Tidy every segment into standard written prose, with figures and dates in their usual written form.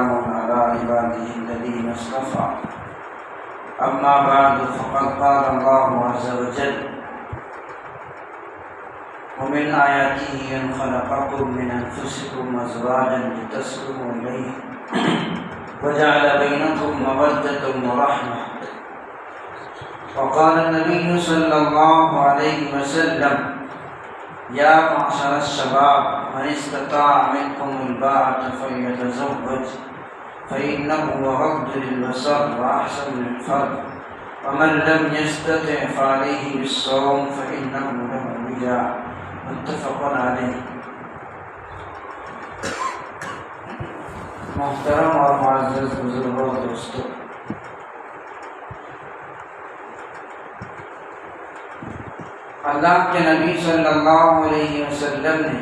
وسلام على عباده الذين اصطفى أما بعد فقد قال الله عز وجل ومن آياته أن خلقكم من أنفسكم أزواجا لتسكنوا إليه وجعل بينكم مودة ورحمة وقال النبي صلى الله عليه وسلم يا معشر الشباب من استطاع منكم الباءة فليتزوج فإنه أغض للبصر وأحسن للفرج ومن لم يستطع فعليه بالصوم فإنه له وجاء متفق علیہ۔ محترم اور معزز بزرگوں اور دوستوں، اللہ کے نبی صلی اللہ علیہ وسلم نے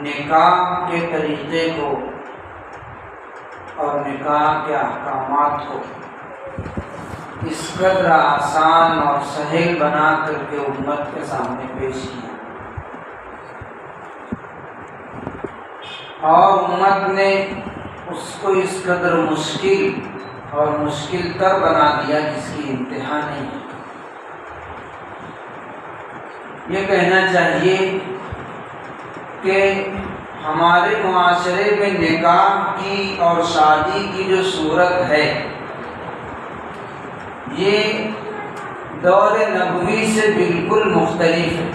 نکاح کے طریقے کو اور نکاح کے احکامات کو اس قدر آسان اور سہل بنا کر کے امت کے سامنے پیش کیا اور امت نے اس کو اس قدر مشکل اور مشکل تر بنا دیا جس کی انتہا نہیں ہے۔ یہ کہنا چاہیے کہ ہمارے معاشرے میں نکاح کی اور شادی کی جو صورت ہے یہ دور نبوی سے بالکل مختلف ہے۔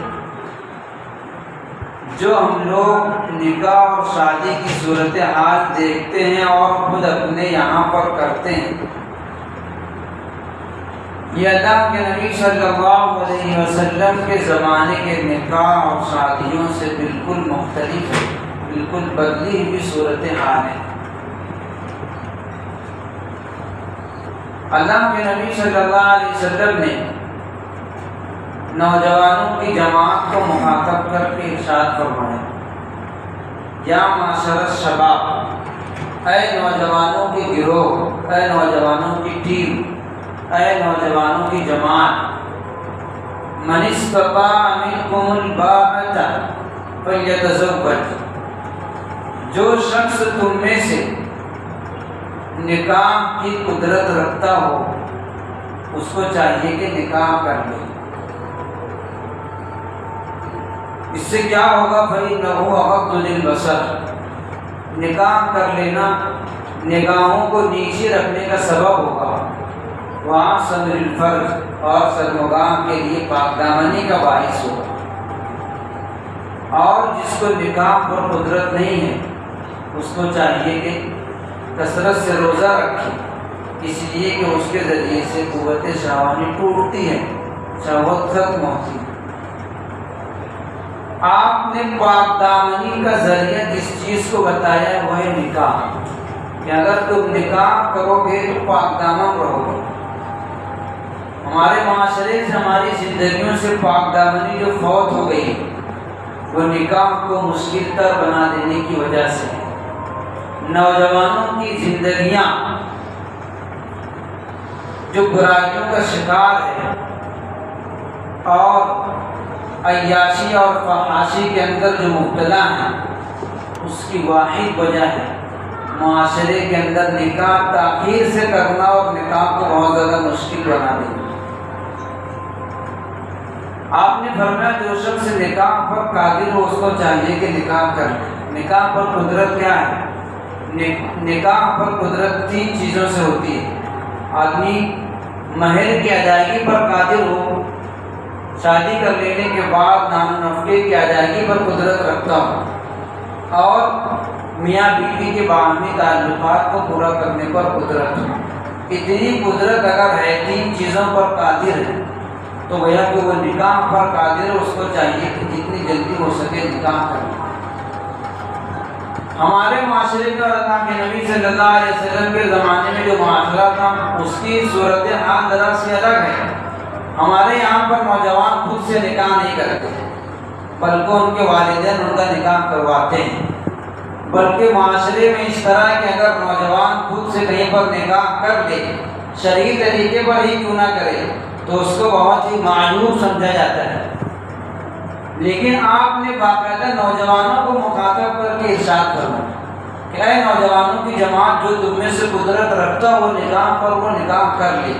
جو ہم لوگ نکاح اور شادی کی صورتحال دیکھتے ہیں اور خود اپنے یہاں پر کرتے ہیں، یہ اللہ کے نبی صلی اللہ علیہ وسلم کے زمانے کے نکاح اور شادیوں سے بالکل مختلف ہے، بالکل بدلی ہوئی صورتحال ہے۔ اللہ کے نبی صلی اللہ علیہ وسلم نے نوجوانوں کی جماعت کو مخاطب کر کے ارشاد فرمایا، یا معاشر الشباب، اے نوجوانوں کی گروہ، اے نوجوانوں کی ٹیم، اے نوجوانوں کی جماعت، من استطاع منکم الباءۃ فلیتزوج، جو شخص تم میں سے نکاح کی قدرت رکھتا ہو اس کو چاہیے کہ نکاح کر لے۔ اس سے کیا ہوگا؟ فَإِنَّهُ أَغَضُّ لِلْبَصَرِ، نکاح کر لینا نگاہوں کو نیچے رکھنے کا سبب ہوگا، وَأَحْسَنُ لِلْفَرْجِ، اور سرمگام کے لیے پاک دامنی کا باعث ہوگا۔ اور جس کو نکاح پر قدرت نہیں ہے اس کو چاہیے کہ کثرت سے روزہ رکھے، اس لیے کہ اس کے ذریعے سے قوت شہوانی ٹوٹتی ہے، شہوت ختم ہوتی ہے۔ آپ نے پاک دامنی کا ذریعہ جس چیز کو بتایا ہے وہ ہے نکاح، کہ اگر تم نکاح کرو گے تو پاک دامن رہو گے۔ ہمارے معاشرے سے، ہماری زندگیوں سے پاک دامنی جو فوت ہو گئی وہ نکاح کو مشکل تر بنا دینے کی وجہ سے۔ نوجوانوں کی زندگیاں جو برائیوں کا شکار ہے اور عیاشی اور فحاشی کے اندر جو مبتلا ہیں، اس کی واحد وجہ ہے معاشرے کے اندر نکاح تاخیر سے کرنا اور نکاح کو بہت زیادہ مشکل بنا دینا۔ آپ نے فرمایا جو شخص نکاح پر قادر ہو اس کو چاہیے کہ نکاح کر لے۔ نکاح پر قدرت کیا ہے؟ نکاح پر قدرت 3 چیزوں سے ہوتی ہے۔ آدمی مہر کی ادائیگی پر قادر ہو، شادی کر لینے کے بعد نان و نفقے کی ادائیگی پر قدرت رکھتا ہو، اور میاں بیوی کے باہمی تعلقات کو پورا کرنے پر قدرت ہو۔ اتنی قدرت اگر ہے، 3 چیزوں پر قادر ہے، تو گویا کہ وہ نکاح پر قادر ہے، اس کو چاہیے کہ جتنی جلدی ہو سکے نکاح کرے۔ ہمارے معاشرے میں اور اللہ کے نبی صلی اللہ علیہ وسلم کے زمانے میں جو معاشرہ تھا اس کی صورتحال ذرا سی الگ ہے۔ ہمارے یہاں پر نوجوان خود سے نکاح نہیں کرتے، بلکہ ان کے والدین ان کا نکاح کرواتے ہیں۔ بلکہ معاشرے میں اس طرح کہ اگر نوجوان خود سے کہیں پر نکاح کر لے، شرعی طریقے پر ہی کیوں نہ کرے، تو اس کو بہت ہی معیوب سمجھا جاتا ہے۔ لیکن آپ نے باقاعدہ نوجوانوں کو مخاطب کر کے ارشاد فرمایا کہ اے نوجوانوں کی جماعت، جو تم میں سے قدرت رکھتا وہ نکاح پر وہ نکاح کر لے۔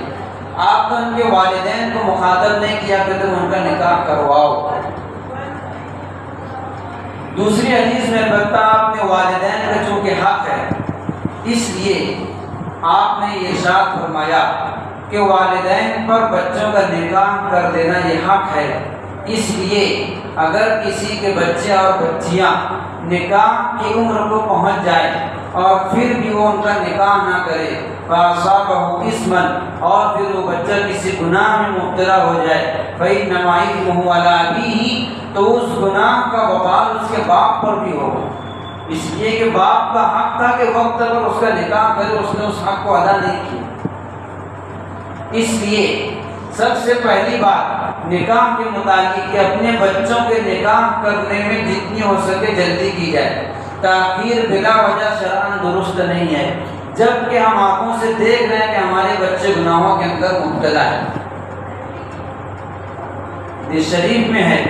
آپ نے ان کے والدین کو مخاطب نہیں کیا کہ تم ان کا نکاح کرواؤ۔ دوسری حدیث میں البتہ آپ نے والدین کا چونکہ حق ہے، اس لیے آپ نے یہ ارشاد فرمایا کہ والدین پر بچوں کا نکاح کر دینا یہ حق ہے۔ اس لیے اگر کسی کے بچے اور بچیاں نکاح کی عمر کو پہنچ جائے اور پھر بھی وہ ان کا نکاح نہ کرے، فَأَصَابَهُ إِثْمًا، اور پھر وہ بچہ کسی گناہ میں مبتلا ہو جائے، فَإِنَّمَا إِثْمُهُ عَلَىٰ أَبِيهِ، تو اس گناہ کا وبال اس کے باپ پر بھی ہوگا، اس لیے کہ باپ کا حق تھا کہ وقت پر اس کا نکاح کرے، اس نے اس حق کو ادا نہیں کیا۔ اس لیے سب سے پہلی بات نکاح کے متعلق کہ اپنے بچوں کے نکاح کرنے میں جتنی ہو سکے جلدی کی جائے۔ تاخیر بلا وجہ شرعاً درست نہیں ہے، جب کہ ہم آنکھوں سے دیکھ رہے ہیں کہ ہمارے بچے گناہوں کے اندر مبتلا ہے۔ اس شریف میں ہے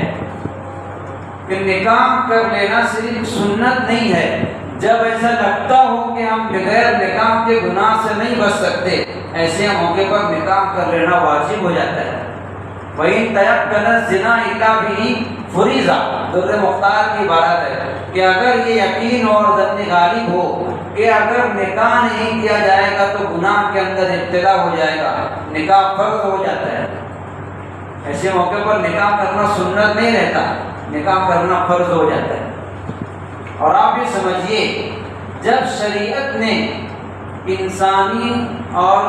کہ نکاح کر لینا صرف سنت نہیں ہے، جب ایسا لگتا ہو کہ ہم بغیر نکاح کے گناہ سے نہیں بچ سکتے، ایسے موقع پر نکاح کر لینا واجب ہو جاتا ہے۔ وَإِن تَيَقَّنَ الزِّنَا إِلَّا بِهِ فُرِضَ، در مختار کی عبارت ہے کہ اگر یہ یقین اور ظن غالب ہو کہ اگر نکاح نہیں کیا جائے گا تو گناہ کے اندر ابتلا ہو جائے گا، نکاح فرض ہو جاتا ہے، ایسے موقع پر نکاح کرنا سنت نہیں رہتا، نکاح کرنا فرض ہو جاتا ہے۔ اور آپ یہ سمجھیے، جب شریعت نے انسانی اور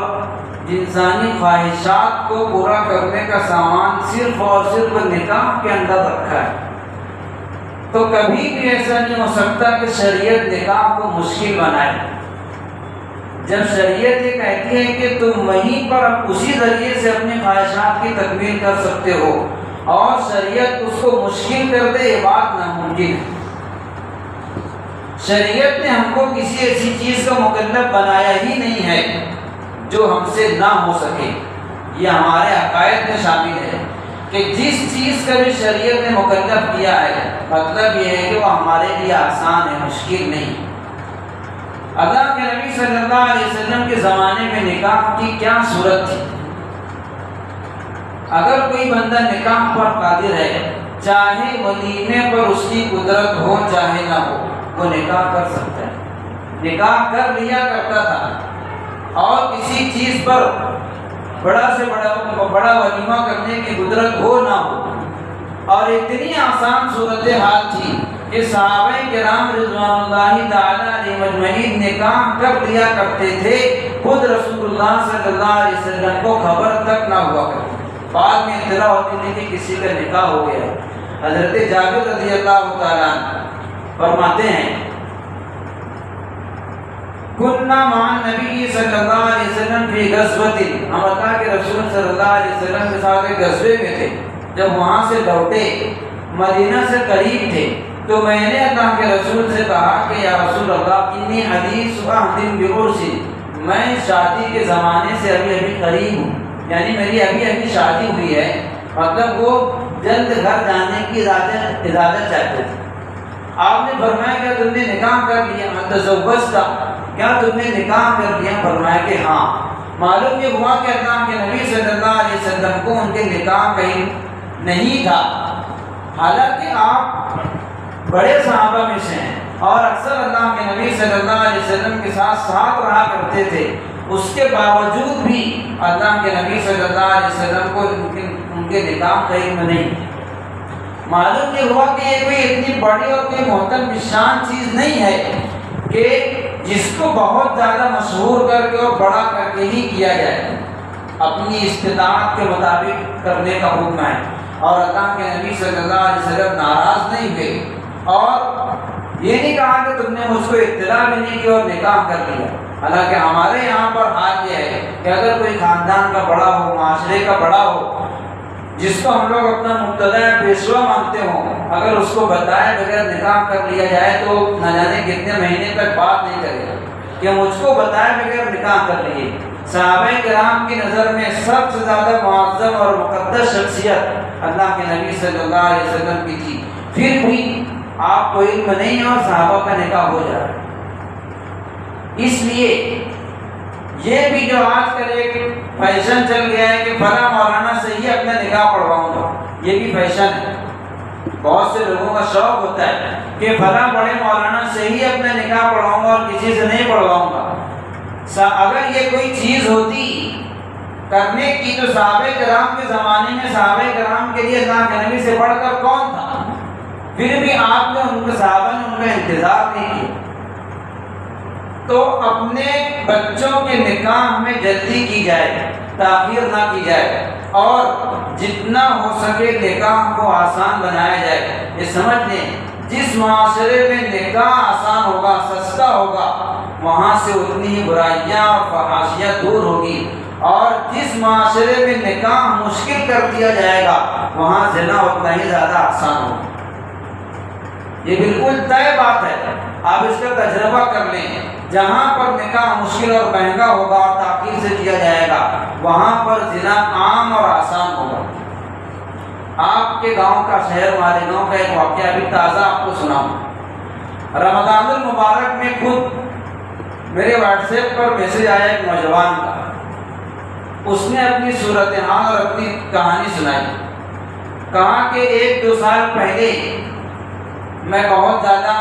جنسانی خواہشات کو پورا کرنے کا سامان صرف اور صرف نکاح کے اندر رکھا ہے، تو کبھی بھی ایسا نہیں ہو سکتا کہ شریعت نکاح کو مشکل بنائے۔ جب شریعت یہ کہتی ہے کہ تم وہیں پر اسی ذریعے سے اپنی خواہشات کی تکمیل کر سکتے ہو اور شریعت اس کو مشکل کر دے، یہ بات ناممکن ہے۔ شریعت نے ہم کو کسی ایسی چیز کا مکلف بنایا ہی نہیں ہے جو ہم سے نہ ہو سکے، یہ ہمارے عقائد میں شامل ہے کہ جس چیز کا بھی شریعت نے مکلف کیا ہے، مطلب یہ ہے کہ وہ ہمارے لیے آسان ہے، مشکل نہیں۔ اللہ کے نبی صلی اللہ علیہ وسلم کے زمانے میں نکاح کی کیا صورت تھی؟ اگر کوئی بندہ نکاح پر قادر ہے، چاہے ولیمے پر اس کی قدرت ہو چاہے نہ ہو، وہ نکاح کر سکتا ہے۔ نکاح کر لیا کرتا تھا، اور کسی چیز پر بڑا سے بڑا ولیمہ کرنے کی قدرت ہو نہ ہو، اور اتنی آسان صورتحال تھی کہ صحابہ کرام رضوان اللہ تعالی علیہ مجمعین نکاح کر لیا کرتے تھے، خود رسول اللہ صلی اللہ علیہ وسلم کو خبر تک نہ ہوا کرتی، بعد میں اطلاع ہوتی نہیں کہ کسی کا نکاح ہو گیا۔ حضرت جابر رضی اللہ تعالیٰ عنہ فرماتے ہیں، کننا مع النبی صلی اللہ علیہ وسلم فی غزوۃ، ہم اللہ کے رسول صلی اللہ علیہ وسلم کے ساتھ ایک غزوے میں تھے، جب وہاں سے لوٹے مدینہ سے قریب تھے تو میں نے اللہ کے رسول سے کہا کہ یا رسول اللہ انی حدیث عہد بعرس، میں شادی کے زمانے سے ابھی قریب ہوں، یعنی میری ابھی شادی ہوئی ہے، مطلب وہ جلد گھر جانے کی اجازت چاہتے تھے۔ آپ نے فرمایا کیا تم نے نکاح کر لیا؟ تزوجت، کیا تم نے نکاح کر لیا؟ فرمایا کہ ہاں۔ معلوم یہ ہوا کہ اللہ کے نبی صلی اللہ علیہ وسلم کو ان کے نکاح کہیں نہیں تھا، حالانکہ آپ بڑے صحابہ میں سے ہیں اور اکثر اللہ کے نبی صلی اللہ علیہ وسلم کے ساتھ رہا کرتے تھے، اس کے باوجود بھی اللہ کے نبی صلی اللہ علیہ وسلم کو ان کے نکاح کہیں میں نہیں۔ معلوم یہ ہوا کہ یہ کوئی اتنی بڑی اور کوئی محترم شان چیز نہیں ہے کہ جس کو بہت زیادہ مشہور کر کے اور بڑا کر کے ہی کیا جائے، اپنی استطاعت کے مطابق کرنے کا حکم ہے، اور اللہ کے نبی صلی اللہ علیہ وسلم ناراض نہیں ہوئے اور یہ نہیں کہا کہ تم نے مجھ کو اطلاع بھی نہیں کی اور نکاح کر لیا۔ حالانکہ ہمارے یہاں پر حال یہ ہے کہ اگر کوئی خاندان کا بڑا ہو، معاشرے کا بڑا ہو، جس کو ہم لوگ اپنا مقتدیٰ پیشوا مانتے ہوں، اگر اس کو بتائے بغیر نکاح کر لیا جائے تو نہ جانے کتنے مہینے تک بات نہیں کرے گا، کہ مجھ کو بتائے بغیر نکاح کر لیے۔ صحابہ کرام کی نظر میں سب سے زیادہ معظم اور مقدس شخصیت اللہ کے نبی صلی اللہ علیہ وسلم کی تھی، پھر بھی آپ کو علم نہیں ہے اور صحابہ کا نکاح ہو جا رہا ہے۔ اس لیے یہ بھی جو آج کل ایک فیشن چل گیا ہے کہ فلاں مولانا سے ہی اپنا نکاح پڑھواؤں گا، یہ بھی فیشن ہے۔ بہت سے لوگوں کا شوق ہوتا ہے کہ فلاں بڑے مولانا سے ہی اپنا نکاح پڑھواؤں گا اور کسی سے نہیں پڑھواؤں گا۔ اگر یہ کوئی چیز ہوتی کرنے کی تو صحابہ کرام کے زمانے میں صحابہ کرام کے لیے اللہ کے نبی سے بڑھ کر کون تھا؟ پھر بھی آپ نے ان کے صحابہ نے ان کا انتظار نہیں کیا۔ تو اپنے بچوں کے نکاح میں جلدی کی جائے، تاخیر نہ کی جائے، اور جتنا ہو سکے نکاح کو آسان بنایا جائے۔ یہ سمجھ لیں جس معاشرے میں نکاح آسان ہوگا، سستا ہوگا، وہاں سے اتنی ہی برائیاں اور فحاشیاں دور ہوگی، اور جس معاشرے میں نکاح مشکل کر دیا جائے گا وہاں زنا اتنا ہی زیادہ آسان ہوگا۔ یہ بالکل طے بات ہے، آپ اس کا تجربہ کر لیں۔ جہاں پر نکاح مشکل اور مہنگا ہوگا اور تاخیر سے کیا جائے گا وہاں پر زنا عام اور آسان ہوگا۔ آپ کے گاؤں کا، شہر مالیگاؤں کا ایک واقعہ ابھی تازہ آپ کو سناؤں۔ رمضان المبارک میں خود میرے واٹس ایپ پر میسج آیا ایک نوجوان کا، اس نے اپنی صورتحال اور اپنی کہانی سنائی۔ کہا کہ 1-2 سال پہلے میں بہت زیادہ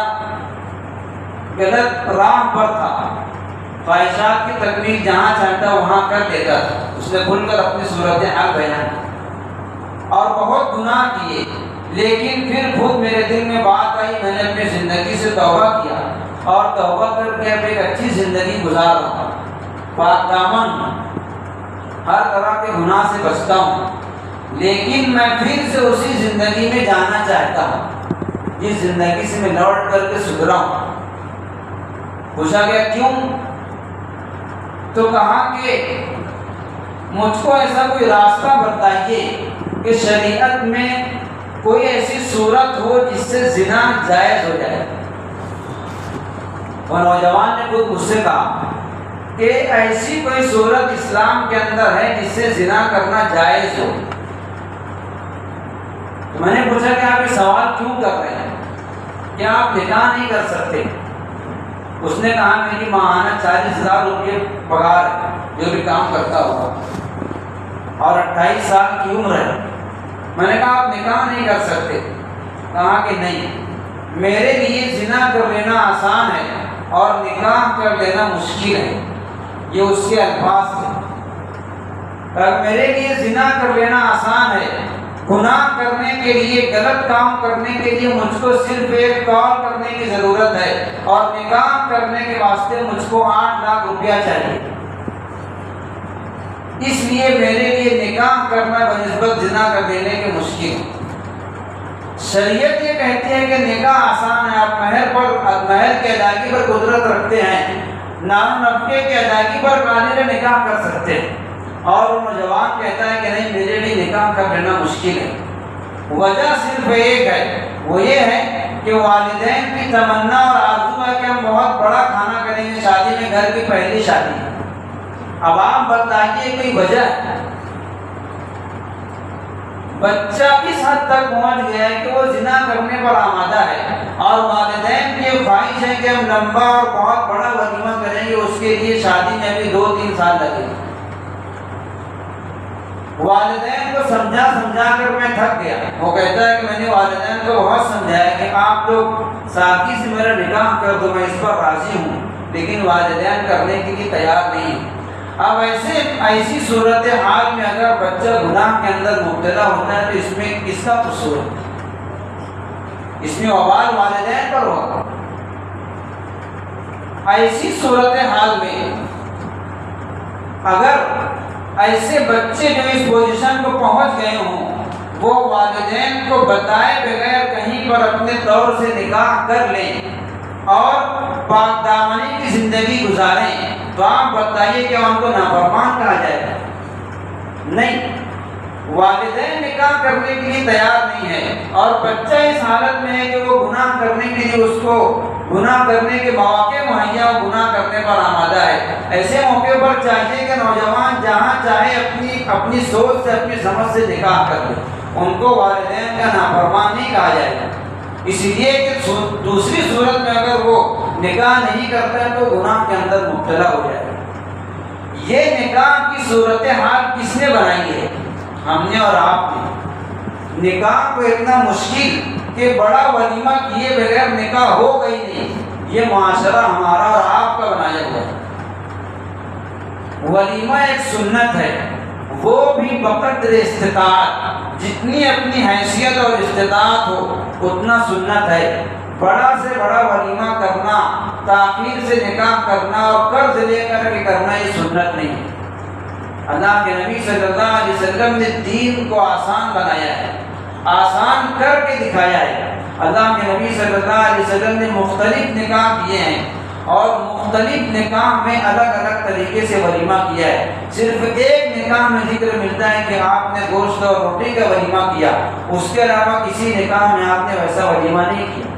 غلط راہ پر تھا، خواہشات کی تکمیل جہاں چاہتا وہاں کر دیتا تھا۔ اس نے کھل کر اپنی صورتحال بیان کی اور بہت گناہ کیے، لیکن پھر خود میرے دل میں بات آئی، میں نے اپنی زندگی سے توبہ کیا اور توبہ کر کے اب ایک اچھی زندگی گزار رہا ہوں، پاک دامن، ہر طرح کے گناہ سے بچتا ہوں، لیکن میں پھر سے اسی زندگی میں جانا چاہتا ہوں جس زندگی سے میں لوٹ کر کے سدھرا ہوں۔ پوچھا گیا کیوں؟ تو کہا کہ مجھ کو ایسا کوئی راستہ بتائیے کہ شریعت میں کوئی ایسی صورت ہو جس سے زنا جائز ہو جائے۔ وہ نوجوان نے خود مجھ سے کہا کہ ایسی کوئی صورت اسلام کے اندر ہے جس سے زنا کرنا جائز ہو۔ تو میں نے پوچھا کہ آپ یہ سوال کیوں کر رہے ہیں، کیا آپ نکاح نہیں کر سکتے؟ اس نے کہا میری ماہانہ 40,000 روپے پگار ہے، جو بھی کام کرتا ہوگا، اور 28 سال کی عمر ہے۔ میں نے کہا آپ نکاح نہیں کر سکتے؟ کہا کہ نہیں، میرے لیے زنا کر لینا آسان ہے اور نکاح کر لینا مشکل ہے۔ یہ اس کے الفاظ تھے۔ میرے لیے زنا کر لینا آسان ہے، گناہ کرنے کے لیے، غلط کام کرنے کے لیے مجھ کو صرف ایک کال کرنے کی ضرورت ہے، اور نکاح کرنے کے واسطے مجھ کو 8 لاکھ روپیہ چاہیے۔ اس لیے میرے لیے نکاح کرنا بنسبت زنا کر دینے کے مشکل ہے۔ شریعت یہ کہتی ہے کہ نکاح آسان ہے، آپ مہر کی ادائیگی پر قدرت رکھتے ہیں، نام نفقے کی ادائیگی پر قادر نکاح کر سکتے ہیں، اور وہ نوجوان کہتا ہے کہ نہیں، میرے لیے نکاح کر لینا مشکل ہے۔ وجہ صرف ایک ہے، وہ یہ ہے کہ والدین کی تمنا اور آرزو ہے کہ ہم بہت بڑا کھانا کریں گے شادی میں، گھر کی پہلی شادی ہے۔ اب آپ بتائیے کوئی وجہ ہے؟ بچہ اس حد تک پہنچ گیا ہے کہ وہ زنا کرنے پر آمادہ ہے، اور والدین کی یہ خواہش ہے کہ ہم لمبا اور بہت بڑا ولیمہ کریں گے، اس کے لیے شادی میں بھی 2-3 سال لگے گا۔ والدین کو سمجھا کر میں تھک گیا۔ وہ کہتا ہے کہ میں نے والدین کو بہت سمجھایا کہ آپ لوگ ساتھی سے میرا نکاح کر دو، میں اس پر راضی ہوں، لیکن والدین کرنے کے لیے تیار نہیں ہیں۔ اب ایسی صورتحال میں اگر بچہ گناہ کے اندر مبتلا ہوتا ہے تو اس میں کس کا قصور ہے؟ اس میں وبال والدین پر ہوگا۔ ایسی صورتحال میں اگر ایسے بچے جو اس پوزیشن کو پہنچ گئے ہوں، وہ والدین کو بتائے بغیر کہیں پر اپنے طور سے نکاح کر لیں اور پاک دامنی کی زندگی گزاریں، تو آپ بتائیے کہ ان کو نافرمان کہا جائے گا؟ نہیں، والدین نکاح کرنے کے لیے تیار نہیں ہے، اور بچہ اس حالت میں ہے کہ وہ گناہ کرنے کے لیے اس کو گناہ کرنے کے مواقع مہیا اور گناہ کرنے پر آمادہ ہے۔ ایسے موقع پر چاہیے کہ نوجوان جہاں چاہے اپنی سوچ سے اپنی سمجھ سے نکاح کر لے، ان کو والدین کا نافرمان نہیں کہا جائے گا، اس لیے کہ دوسری صورت میں اگر وہ نکاح نہیں کرتا ہے تو گناہ کے اندر مبتلا ہو جائے گا۔ یہ نکاح کی صورتحال کس نے بنائی ہے؟ ہم نے اور آپ نے۔ نکاح کو اتنا مشکل کہ بڑا ولیمہ کیے بغیر نکاح ہو گئی نہیں، یہ معاشرہ ہمارا اور آپ کا بنایا ہوا ہے۔ ولیمہ ایک سنت ہے، وہ بھی بقدر استطاعت، جتنی اپنی حیثیت اور استطاعت ہو اتنا سنت ہے۔ بڑا سے بڑا ولیمہ کرنا، تاخیر سے نکاح کرنا اور قرض لے کر کے کرنا یہ سنت نہیں ہے۔ اللہ کے نبی صلی اللہ علیہ وسلم نے دین کو آسان بنایا ہے، آسان کر کے دکھایا ہے۔ اللہ کے نبی صلی اللہ علیہ وسلم نے مختلف نکاح کیے ہیں اور مختلف نکاح میں الگ الگ طریقے سے ولیمہ کیا ہے۔ صرف ایک نکاح میں ذکر ملتا ہے کہ آپ نے گوشت اور روٹی کا ولیمہ کیا، اس کے علاوہ کسی نکاح میں آپ نے ویسا ولیمہ نہیں کیا۔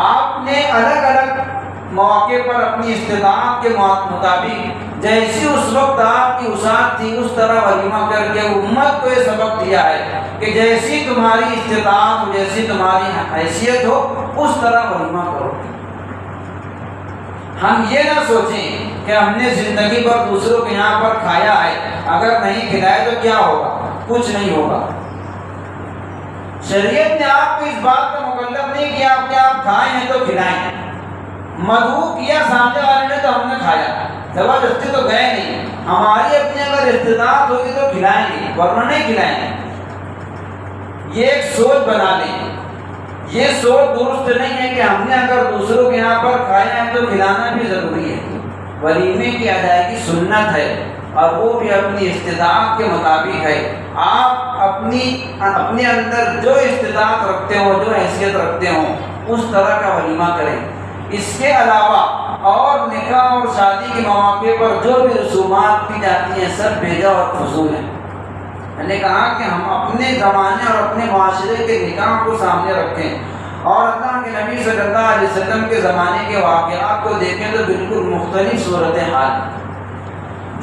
آپ نے الگ الگ مواقع پر اپنی استطاعت کے مطابق جیسی اس وقت آپ کی وسعت تھی اس طرح ولیمہ کر کے امت کو یہ سبق دیا ہے کہ جیسی تمہاری استطاعت ہو، جیسی تمہاری حیثیت ہو، اس طرح ولیمہ کرو۔ ہم یہ نہ سوچیں کہ ہم نے زندگی پر دوسروں کے یہاں پر کھایا ہے، اگر نہیں کھلائے تو کیا ہوگا؟ کچھ نہیں ہوگا۔ شریعت نے آپ کو اس بات کا مکلف نہیں کیا کہ آپ کھائے ہیں تو کھلائیں۔ مدعو کیا سامنے والے نے تو ہم نے کھایا، زبردستی تو گئے نہیں۔ ہماری اپنی اگر استطاعت ہوگی تو کھلائیں گے، ورنہ نہیں کھلائیں گے۔ یہ ایک سوچ بنا لیں، یہ سوچ درست نہیں ہے کہ ہم نے اگر دوسروں کے یہاں پر کھایا ہے تو کھلانا بھی ضروری ہے۔ ولیمے کی ادائیگی سنت ہے اور وہ بھی اپنی استطاعت کے مطابق ہے۔ آپ اپنے اندر جو استطاعت رکھتے ہو، جو حیثیت رکھتے ہوں، اس طرح کا ولیمہ کریں۔ اس کے علاوہ اور نکاح اور شادی کے مواقع پر جو بھی رسومات کی جاتی ہیں سب بیجا اور فضول ہیں۔ میں نے کہا کہ ہم اپنے زمانے اور اپنے معاشرے کے نکاح کو سامنے رکھیں اور اللہ کے نبی صلی اللہ علیہ وسلم کے زمانے کے واقعات کو دیکھیں تو بالکل مختلف صورتحال ہے۔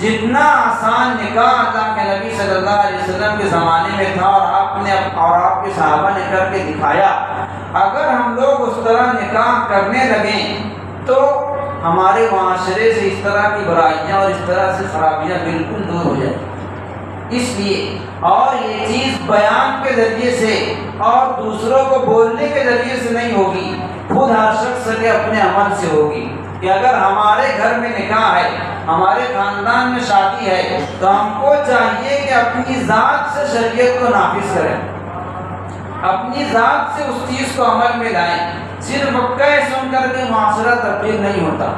جتنا آسان نکاح اللہ کے نبی صلی اللہ علیہ وسلم کے زمانے میں تھا اور آپ کے صحابہ نے کر کے دکھایا، اگر ہم لوگ اس طرح نکاح کرنے لگیں تو ہمارے معاشرے سے اس طرح کی برائیاں اور اس طرح سے خرابیاں بالکل دور ہو جائیں۔ اس لیے اور یہ چیز بیان کے ذریعے سے اور دوسروں کو بولنے کے ذریعے سے نہیں ہوگی، خود ہر شخص کے اپنے عمل سے ہوگی کہ اگر ہمارے گھر میں نکاح ہے، ہمارے خاندان میں شادی ہے، تو ہم کو چاہیے کہ اپنی ذات سے شریعت کو نافذ کریں، اپنی ذات سے اس چیز کو عمل میں لائیں۔ صرف کہہ سن کر کے معاشرہ تبدیل نہیں ہوتا۔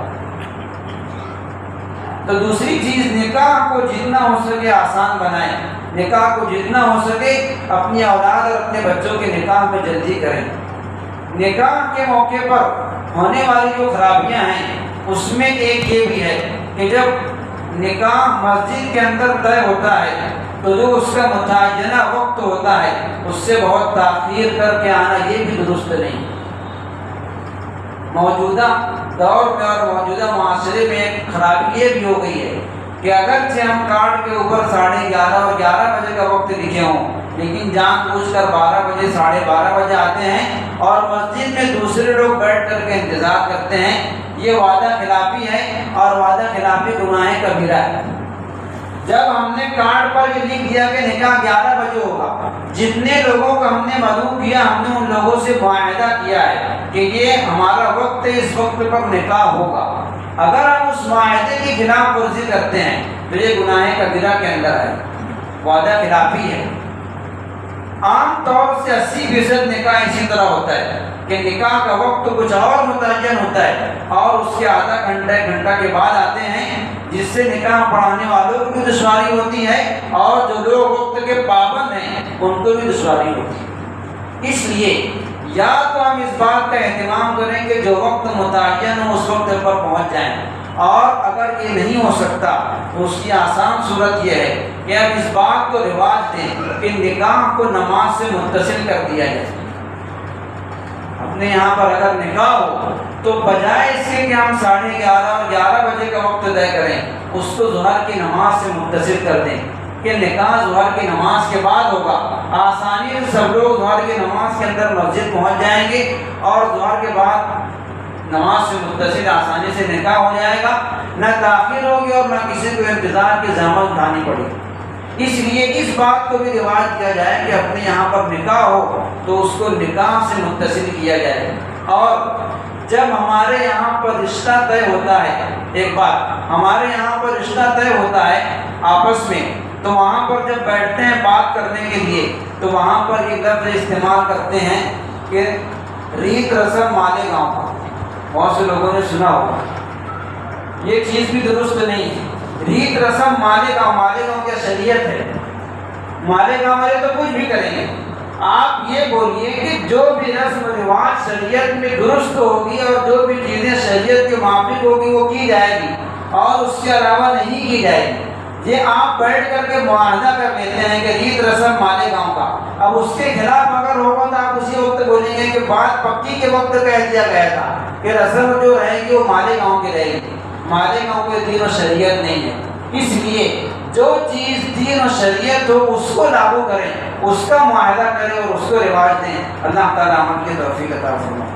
تو دوسری چیز، نکاح کو جتنا ہو سکے آسان بنائیں، نکاح کو جتنا ہو سکے اپنی اولاد اور اپنے بچوں کے نکاح میں جلدی کریں۔ نکاح کے موقع پر ہونے والی جو خرابیاں ہیں اس میں ایک یہ بھی ہے کہ جب نکاح مسجد کے اندر طے ہوتا ہے تو جو اس کا متعینہ وقت ہوتا ہے اس سے بہت تاخیر کر کے آنا یہ بھی درست نہیں۔ موجودہ دور میں اور موجودہ معاشرے میں ایک خرابی یہ بھی ہو گئی ہے کہ اگرچہ ہم کارڈ کے اوپر 11:30 اور 11 بجے کا وقت لکھے ہوں، لیکن جان بوجھ کر 12 بجے 12:30 بجے آتے ہیں اور مسجد میں دوسرے لوگ بیٹھ کر کے انتظار کرتے ہیں۔ یہ وعدہ خلافی ہے اور وعدہ خلافی گناہ کبیرہ ہے۔ جب ہم نے کارڈ پر یہ لکھ دیا کہ نکاح 11 بجے ہوگا، جتنے لوگوں کو ہم نے مدعو کیا ہم نے ان لوگوں سے معاہدہ کیا ہے کہ یہ ہمارا وقت ہے، اس وقت پر نکاح ہوگا۔ اگر ہم اس معاہدے کی خلاف ورزی کرتے ہیں تو یہ گناہ کبیرہ کے اندر ہے، وعدہ خلافی ہے۔ عام طور سے 80% نکاح اسی طرح ہوتا ہے کہ نکاح کا وقت کچھ اور متعین ہوتا ہے اور اس کے آدھا گھنٹہ 1 گھنٹہ کے بعد آتے ہیں، جس سے نکاح پڑھانے والوں کو بھی دشواری ہوتی ہے اور جو لوگ وقت کے پابند ہیں ان کو بھی دشواری ہوتی ہے۔ اس لیے یا تو ہم اس بات کا اہتمام کریں کہ جو وقت متعین ہو اس وقت پر پہنچ جائیں، اور اگر یہ نہیں ہو سکتا تو اس کی آسان صورت یہ ہے کہ ہم اس بات کو رواج دیں کہ نکاح کو نماز سے متصل کر دیا جائے۔ اپنے یہاں پر اگر نکاح ہو تو بجائے اس کے کہ ہم 11:30 اور 11 بجے کا وقت طے کریں، اس کو ظہر کی نماز سے متصل کر دیں کہ نکاح ظہر کی نماز کے بعد ہوگا۔ آسانی سے سب لوگ ظہر کی نماز کے اندر مسجد پہنچ جائیں گے اور ظہر کے بعد نماز سے متصل آسانی سے نکاح ہو جائے گا، نہ تاخیر ہوگی اور نہ کسی کو انتظار کی زحمت اٹھانی پڑے گی۔ اس لیے اس بات کو بھی رواج کیا جائے کہ اپنے یہاں پر نکاح ہو تو اس کو نکاح سے متصل کیا جائے۔ اور جب ہمارے یہاں پر رشتہ طے ہوتا ہے، ایک بات، ہمارے یہاں پر رشتہ طے ہوتا ہے آپس میں، تو وہاں پر جب بیٹھتے ہیں بات کرنے کے لیے تو وہاں پر ایک لفظ استعمال کرتے ہیں کہ ریت رسم مالے گاؤں کا۔ بہت سے لوگوں نے سنا ہوگا، یہ چیز بھی درست نہیں ہے۔ ریت رسم مالے گاؤں کیا شریعت ہے؟ مالے گاؤں والے تو کچھ بھی کریں گے، آپ یہ بولیے کہ جو بھی رسم و رواج شریعت میں درست ہوگی اور جو بھی چیزیں شریعت کے موافق ہوگی وہ کی جائے گی اور اس کے علاوہ نہیں کی جائے گی۔ یہ آپ بیٹھ کر کے معاہدہ کر لیتے ہیں کہ ریت رسم مالے گاؤں کا، اب اس کے خلاف اگر ہوگا تو آپ اسی وقت بولیں گے کہ بات پکی کے وقت کہہ دیا گیا تھا کہ رسم جو رہے گی وہ مالے گاؤں کی رہے گی۔ مالے گاؤں کے دین و شریعت نہیں ہے، اس لیے جو چیز دین و شریعت ہو اس کو لاگو کریں، اس کا معاہدہ کریں اور اس کو رواج دیں۔ اللہ تعالیٰ عمل کی توفیق عطا فرمائے۔